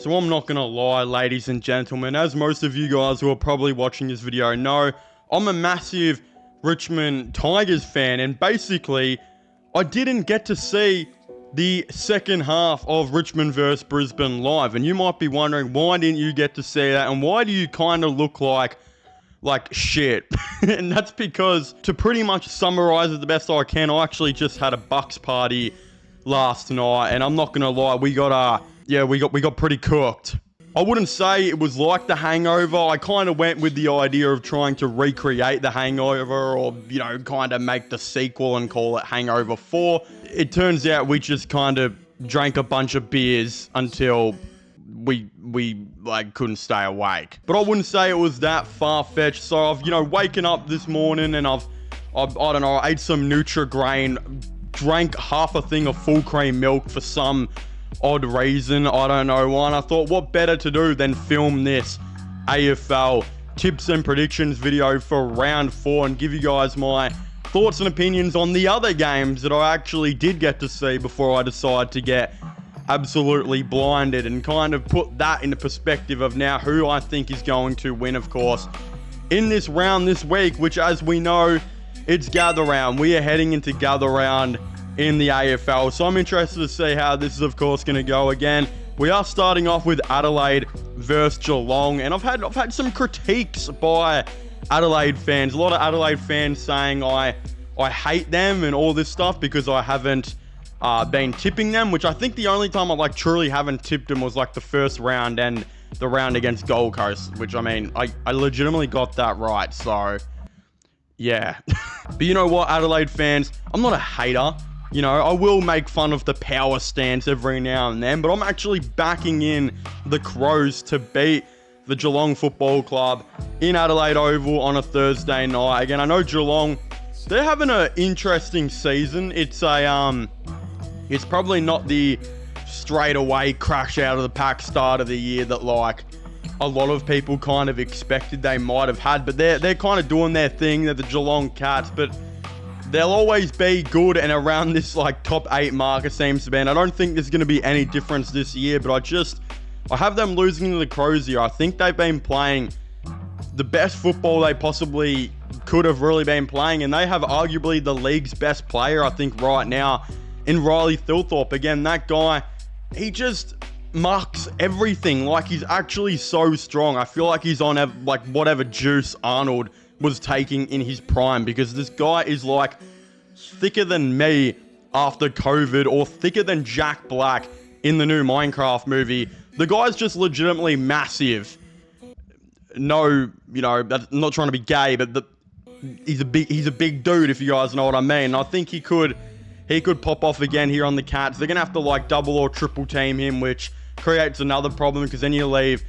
So I'm not going to lie, ladies and gentlemen, as most of you guys who are probably watching this video know, I'm a massive Richmond Tigers fan, and basically, I didn't get to see the second half of Richmond vs Brisbane live, and you might be wondering, why didn't you get to see that, and why do you kind of look like shit? And that's because, to pretty much summarize it the best I can, I actually just had a Bucks party last night, and I'm not gonna lie, we got pretty cooked. I wouldn't say it was like The Hangover. I kind of went with the idea of trying to recreate The Hangover, or, you know, kind of make the sequel and call it Hangover 4. It turns out we just kind of drank a bunch of beers until we couldn't stay awake. But I wouldn't say it was that far-fetched. So I've, waken up this morning and I don't know, I ate some Nutri-Grain, drank half a thing of full cream milk for some odd reason, I don't know why, and I thought, what better to do than film this AFL tips and predictions video for round 4 and give you guys my thoughts and opinions on the other games that I actually did get to see before I decided to get absolutely blinded, and kind of put that into perspective of now who I think is going to win, of course, in this round this week, which, as we know, it's gather round. We are heading into gather round in the AFL, so I'm interested to see how this is, of course, going to go. Again, we are starting off with Adelaide versus Geelong, and I've had some critiques by Adelaide fans. A lot of Adelaide fans saying I hate them and all this stuff because I haven't been tipping them, which I think the only time I truly haven't tipped them was the first round and the round against Gold Coast, which, I mean, I legitimately got that right, so yeah. But you know what, Adelaide fans, I'm not a hater. I will make fun of the power stance every now and then, but I'm actually backing in the Crows to beat the Geelong Football Club in Adelaide Oval on a Thursday night. Again, I know Geelong, they're having an interesting season. It's probably not the straight away crash out of the pack start of the year that a lot of people kind of expected they might have had, but they're kind of doing their thing. They're the Geelong Cats, but they'll always be good and around this top 8 mark, it seems to be. And I don't think there's going to be any difference this year, but I have them losing to the Crows here. I think they've been playing the best football they possibly could have really been playing, and they have arguably the league's best player, I think, right now in Riley Thilthorpe. Again, that guy, he just marks everything. He's actually so strong. I feel like he's on whatever juice Arnold was taking in his prime, because this guy is thicker than me after COVID, or thicker than Jack Black in the new Minecraft movie. The guy's just legitimately massive. No, I'm not trying to be gay, but he's a big dude, if you guys know what I mean. I think he could pop off again here on the Cats. They're gonna have to double or triple team him, which creates another problem, because then you leave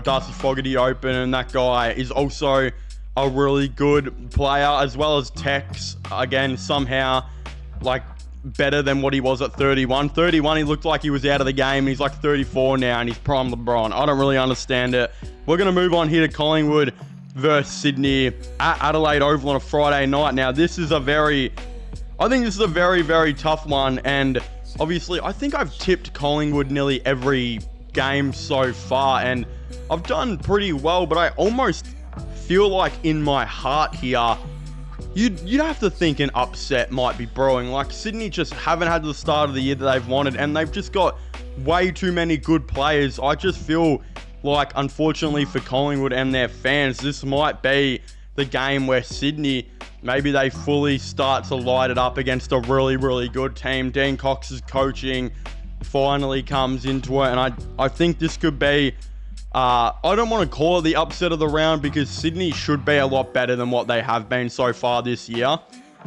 Darcy Fogarty open, and that guy is also a really good player, as well as Tex, again, somehow, better than what he was at 31. 31, he looked like he was out of the game. He's 34 now, and he's prime LeBron. I don't really understand it. We're going to move on here to Collingwood versus Sydney at Adelaide Oval on a Friday night. Now, I think this is a very, very tough one, and obviously, I think I've tipped Collingwood nearly every game so far, and I've done pretty well, but I almost feel like in my heart here, you'd have to think an upset might be brewing. Sydney just haven't had the start of the year that they've wanted, and they've just got way too many good players. I just feel unfortunately for Collingwood and their fans, this might be the game where Sydney, maybe they fully start to light it up against a really, really good team. Dean Cox's coaching finally comes into it, and I think this could be, I don't want to call it the upset of the round, because Sydney should be a lot better than what they have been so far this year.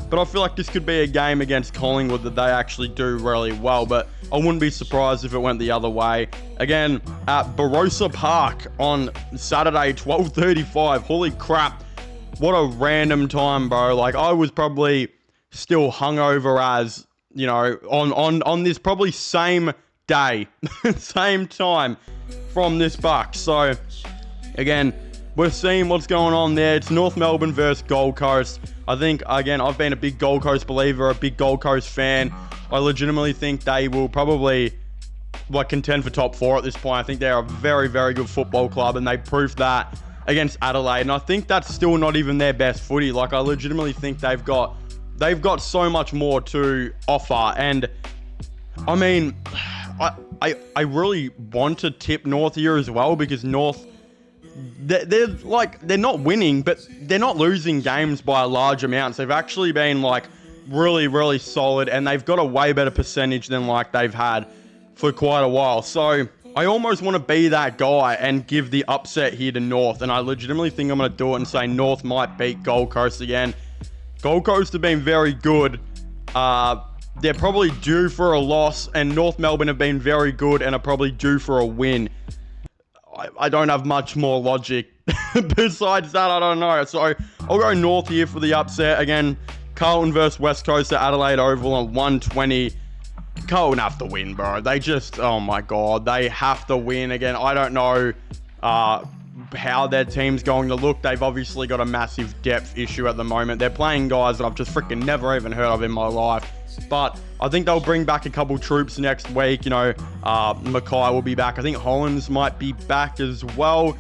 But I feel like this could be a game against Collingwood that they actually do really well. But I wouldn't be surprised if it went the other way. Again, at Barossa Park on Saturday, 12:35. Holy crap. What a random time, bro. I was probably still hungover as, on this probably same day, same time from this buck. So again, we're seeing what's going on there. It's North Melbourne versus Gold Coast. I think, again, I've been a big Gold Coast believer, a big Gold Coast fan. I legitimately think they will probably contend for top 4 at this point. I think they're a very, very good football club, and they proved that against Adelaide. And I think that's still not even their best footy. Like, I legitimately think they've got so much more to offer. And I mean, I really want to tip North here as well, because North, they're not winning, but they're not losing games by large amounts. They've actually been like really, really solid, and they've got a way better percentage than like they've had for quite a while. So I almost want to be that guy and give the upset here to North, and I legitimately think I'm going to do it and say North might beat Gold Coast again. Gold Coast have been very good. They're probably due for a loss, and North Melbourne have been very good and are probably due for a win. I don't have much more logic besides that. I don't know. So I'll go North here for the upset. Again, Carlton versus West Coast at Adelaide Oval on 120. Carlton have to win, bro. They just, oh my God, they have to win again. I don't know how their team's going to look. They've obviously got a massive depth issue at the moment. They're playing guys that I've just freaking never even heard of in my life. But I think they'll bring back a couple troops next week. You know, Mackay will be back. I think Hollands might be back as well.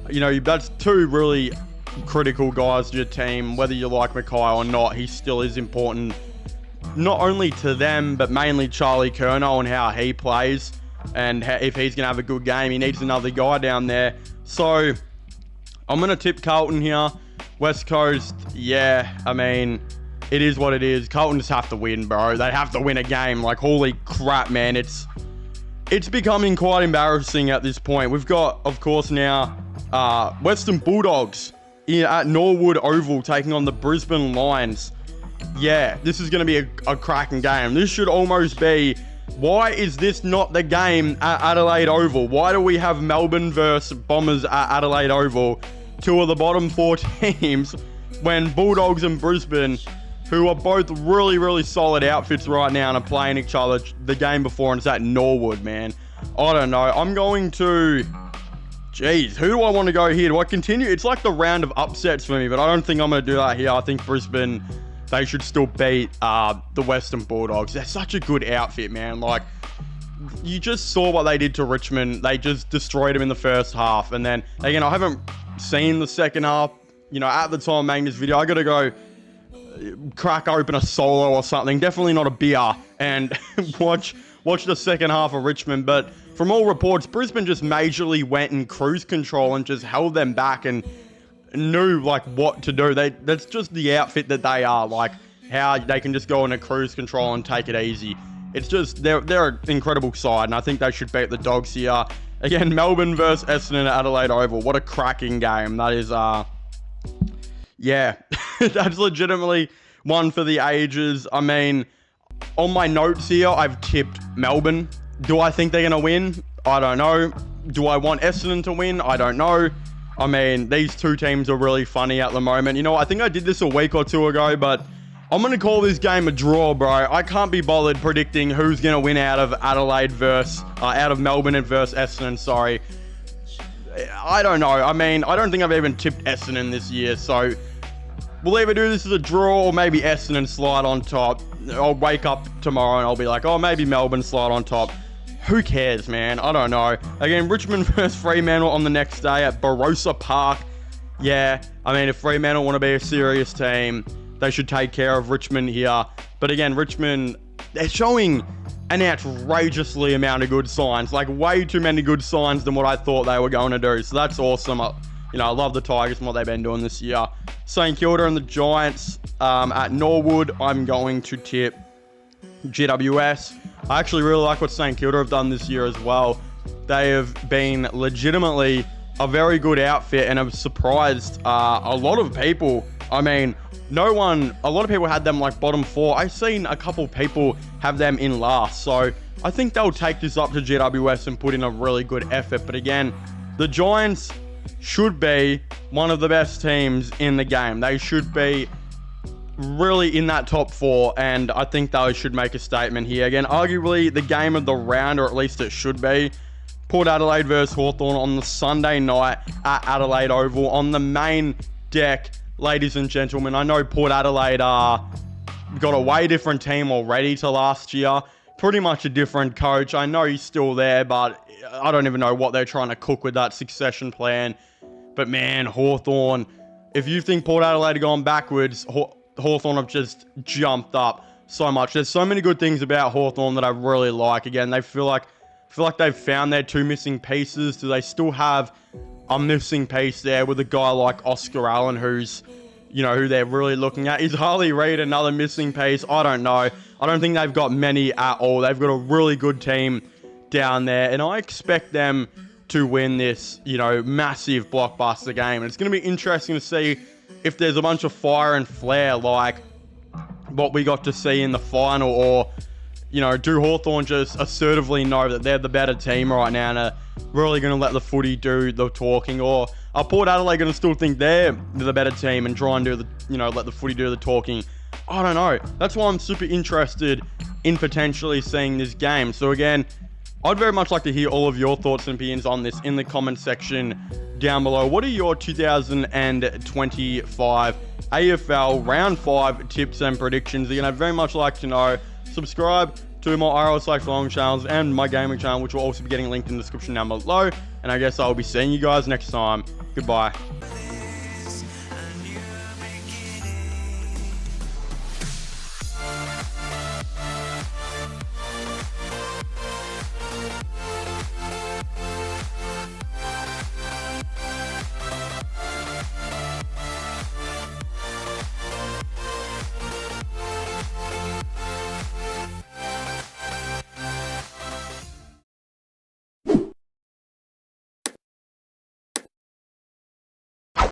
You know, that's 2 really critical guys to your team. Whether you like Mackay or not, he still is important. Not only to them, but mainly Charlie Curnow and how he plays. And if he's going to have a good game, he needs another guy down there. So, I'm going to tip Carlton here. West Coast, yeah, I mean, it is what it is. Carlton just have to win, bro. They have to win a game. Like, holy crap, man. It's becoming quite embarrassing at this point. We've got, of course, now Western Bulldogs at Norwood Oval taking on the Brisbane Lions. Yeah, this is going to be a cracking game. This should almost be... Why is this not the game at Adelaide Oval? Why do we have Melbourne versus Bombers at Adelaide Oval, 2 of the bottom 4 teams, when Bulldogs and Brisbane, who are both really, really solid outfits right now and are playing each other the game before, and it's at Norwood, man. I don't know. I'm going to... Jeez, who do I want to go here? Do I continue? It's like the round of upsets for me, but I don't think I'm going to do that here. I think Brisbane... They should still beat the Western Bulldogs. They're such a good outfit, man. Like, you just saw what they did to Richmond. They just destroyed them in the first half. And then, again, I haven't seen the second half. You know, at the time of making this video, I got to go crack open a solo or something. Definitely not a beer. And watch the second half of Richmond. But from all reports, Brisbane just majorly went in cruise control and just held them back and knew like what to do. That's just the outfit that they are, like how they can just go into cruise control and take it easy. It's just they're an incredible side, and I think they should beat the Dogs here. Again, Melbourne versus Essendon at Adelaide Oval. What a cracking game. That is yeah, that's legitimately one for the ages. I mean, on my notes here, I've tipped Melbourne. Do I think they're gonna win? I don't know. Do I want Essendon to win? I don't know. I mean, these 2 teams are really funny at the moment. You know, I think I did this a week or 2 ago, but I'm going to call this game a draw, bro. I can't be bothered predicting who's going to win out of Adelaide out of Melbourne versus Essendon, sorry. I don't know. I mean, I don't think I've even tipped Essendon this year, so we'll either do this as a draw or maybe Essendon slide on top. I'll wake up tomorrow and I'll be like, oh, maybe Melbourne slide on top. Who cares, man? I don't know. Again, Richmond versus Fremantle on the next day at Barossa Park. Yeah, I mean, if Fremantle want to be a serious team, they should take care of Richmond here. But again, Richmond, they're showing an outrageously amount of good signs. Like, way too many good signs than what I thought they were going to do. So that's awesome. You know, I love the Tigers and what they've been doing this year. St Kilda and the Giants at Norwood, I'm going to tip GWS. I actually really like what St Kilda have done this year as well. They have been legitimately a very good outfit and have surprised a lot of people. I mean, a lot of people had them like bottom 4. I've seen a couple people have them in last. So I think they'll take this up to GWS and put in a really good effort. But again, the Giants should be one of the best teams in the game. They should be really in that top 4, and I think they should make a statement here. Again, arguably the game of the round, or at least it should be. Port Adelaide versus Hawthorn on the Sunday night at Adelaide Oval on the main deck, ladies and gentlemen. I know Port Adelaide got a way different team already to last year. pretty much a different coach. I know he's still there, but I don't even know what they're trying to cook with that succession plan. But man, Hawthorn, if you think Port Adelaide have gone backwards, Hawthorn have just jumped up so much. There's so many good things about Hawthorn that I really like. Again, they feel like they've found their two missing pieces. Do they still have a missing piece there with a guy like Oscar Allen, who's, you know, who they're really looking at? Is Harley Reid another missing piece? I don't know. I don't think they've got many at all. They've got a really good team down there, and I expect them to win this, you know, massive blockbuster game. And it's going to be interesting to see if there's a bunch of fire and flair like what we got to see in the final, or, you know, do Hawthorn just assertively know that they're the better team right now and are really going to let the footy do the talking, or are Port Adelaide going to still think they're the better team and try and do the, you know, let the footy do the talking? I don't know. That's why I'm super interested in potentially seeing this game. So again, I'd very much like to hear all of your thoughts and opinions on this in the comment section down below. What are your 2025 AFL Round 5 tips and predictions? Again, I'd very much like to know. Subscribe to my IRL/Long channels and my gaming channel, which will also be getting linked in the description down below. And I guess I'll be seeing you guys next time. Goodbye.